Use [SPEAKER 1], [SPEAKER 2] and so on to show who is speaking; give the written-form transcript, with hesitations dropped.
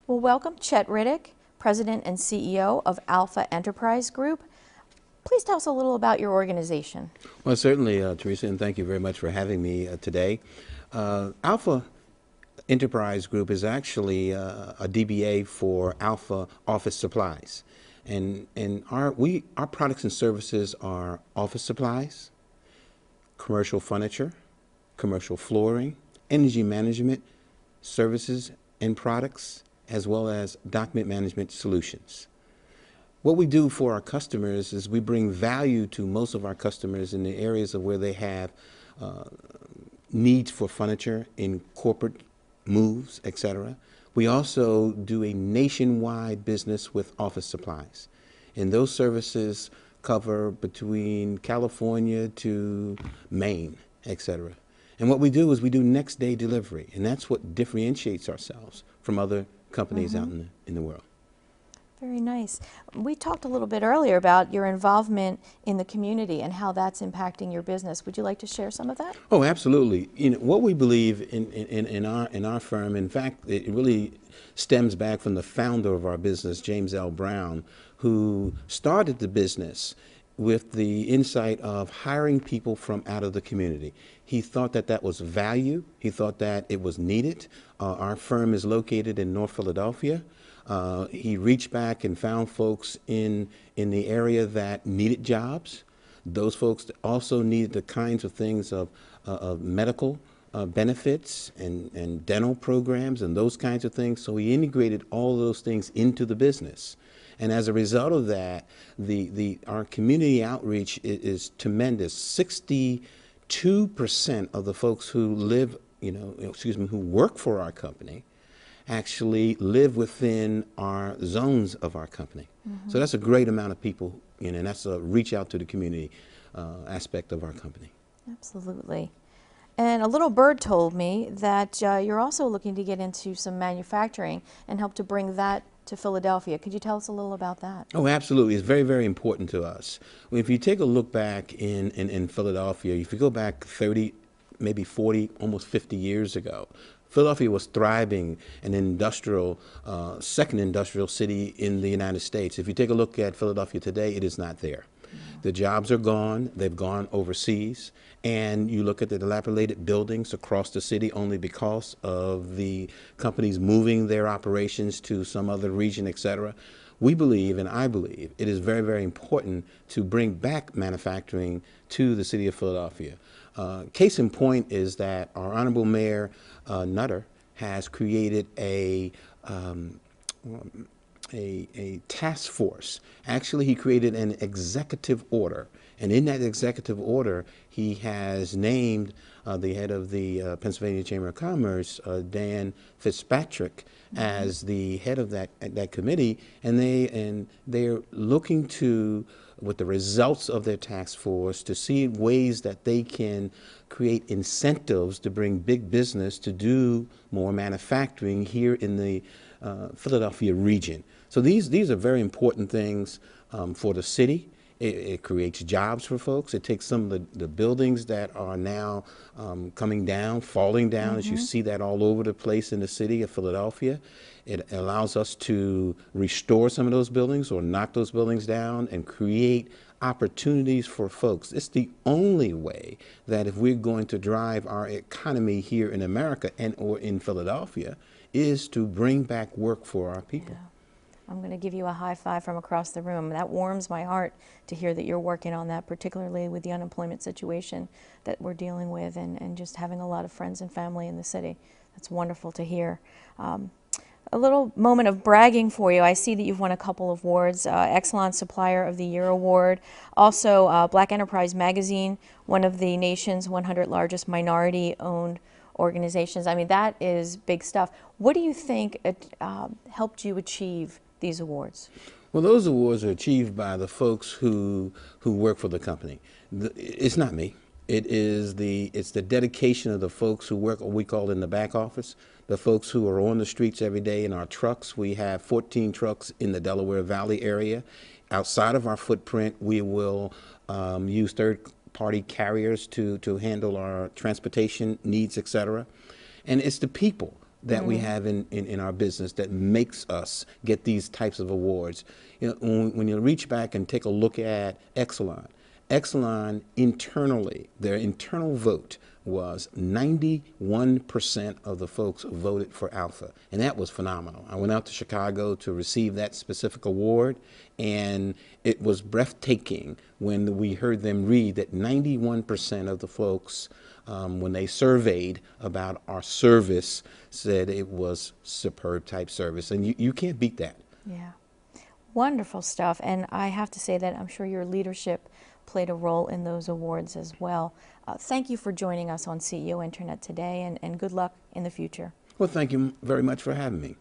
[SPEAKER 1] Well, welcome Chet Riddick, President and CEO of Alpha Enterprise Group. Please tell us a little about your organization.
[SPEAKER 2] Well, certainly, Teresa, and thank you very much for having me today. Alpha Enterprise Group is actually a DBA for Alpha Office Supplies, and our products and services are office supplies, commercial furniture, commercial flooring, energy management services and products, as well as document management solutions. What we do for our customers is we bring value to most of our customers in the areas of where they have uh, needs for furniture in corporate moves, etc. We also do a nationwide business with office supplies. And those services cover between California to Maine, etc. And what we do is we do next day delivery, and that's what differentiates ourselves from other companies out in the world.
[SPEAKER 1] Very nice. We talked a little bit earlier about your involvement in the community and how that's impacting your business. Would you like to share some of that?
[SPEAKER 2] Oh, absolutely. What we believe in our firm, in fact, it really stems back from the founder of our business, James L. Brown, who started the business with the insight of hiring people from out of the community. He thought that that was value. He thought that it was needed. Our firm is located in North Philadelphia. He reached back and found folks in the area that needed jobs. Those folks also needed the kinds of things of medical benefits and dental programs and those kinds of things. So he integrated all those things into the business. And as a result of that, our community outreach is tremendous. 62% of the folks who live, who work for our company actually live within our zones of our company. So that's a great amount of people, and that's a reach out to the community aspect of our company.
[SPEAKER 1] Absolutely. And a little bird told me that you're also looking to get into some manufacturing and help to bring that to Philadelphia. Could you tell us a little about that?
[SPEAKER 2] Oh, absolutely. It's very, very important to us. If you take a look back in Philadelphia, if you go back 30, maybe 40, almost 50 years ago, Philadelphia was thriving, an industrial, second industrial city in the United States. If you take a look at Philadelphia today, it is not there. The jobs are gone, they've gone overseas, and you look at the dilapidated buildings across the city only because of the companies moving their operations to some other region, etc. We believe, and I believe, it is very, very important to bring back manufacturing to the city of Philadelphia. Case in point is that our Honorable Mayor Nutter has created a task force. Actually, he created an executive order, and in that executive order, he has named the head of the Pennsylvania Chamber of Commerce, Dan Fitzpatrick, as the head of that committee, and they're looking to, with the results of their task force, to see ways that they can create incentives to bring big business to do more manufacturing here in the Philadelphia region. So these are very important things for the city. It creates jobs for folks. It takes some of the buildings that are now coming down, falling down, as you see that all over the place in the city of Philadelphia. It allows us to restore some of those buildings or knock those buildings down and create opportunities for folks. It's the only way that if we're going to drive our economy here in America and or in Philadelphia is to bring back work for our people.
[SPEAKER 1] Yeah. I'm going to give you a high five from across the room. That warms my heart to hear that you're working on that, particularly with the unemployment situation that we're dealing with and just having a lot of friends and family in the city. That's wonderful to hear. A little moment of bragging for you. I see that you've won a couple of awards, Excellent Supplier of the Year Award, also Black Enterprise Magazine, one of the nation's 100 largest minority-owned organizations. I mean, that is big stuff. What do you think helped you achieve these awards?
[SPEAKER 2] Well, those awards are achieved by the folks who work for the company. It's not me. It's the dedication of the folks who work, what we call in the back office, the folks who are on the streets every day in our trucks. We have 14 trucks in the Delaware Valley area. Outside of our footprint, we will use third-party carriers to handle our transportation needs, etc. And it's the people that we have in our business that makes us get these types of awards. You know, when you reach back and take a look at Exelon, Exelon internally, their internal vote was 91% of the folks voted for Alpha, and that was phenomenal. I went out to Chicago to receive that specific award, and it was breathtaking when we heard them read that 91% of the folks, when they surveyed about our service, said it was superb type service, and you can't beat that.
[SPEAKER 1] Yeah. Wonderful stuff. And I have to say that I'm sure your leadership played a role in those awards as well. Thank you for joining us on CEO Internet today, and good luck in the future.
[SPEAKER 2] Well, thank you very much for having me.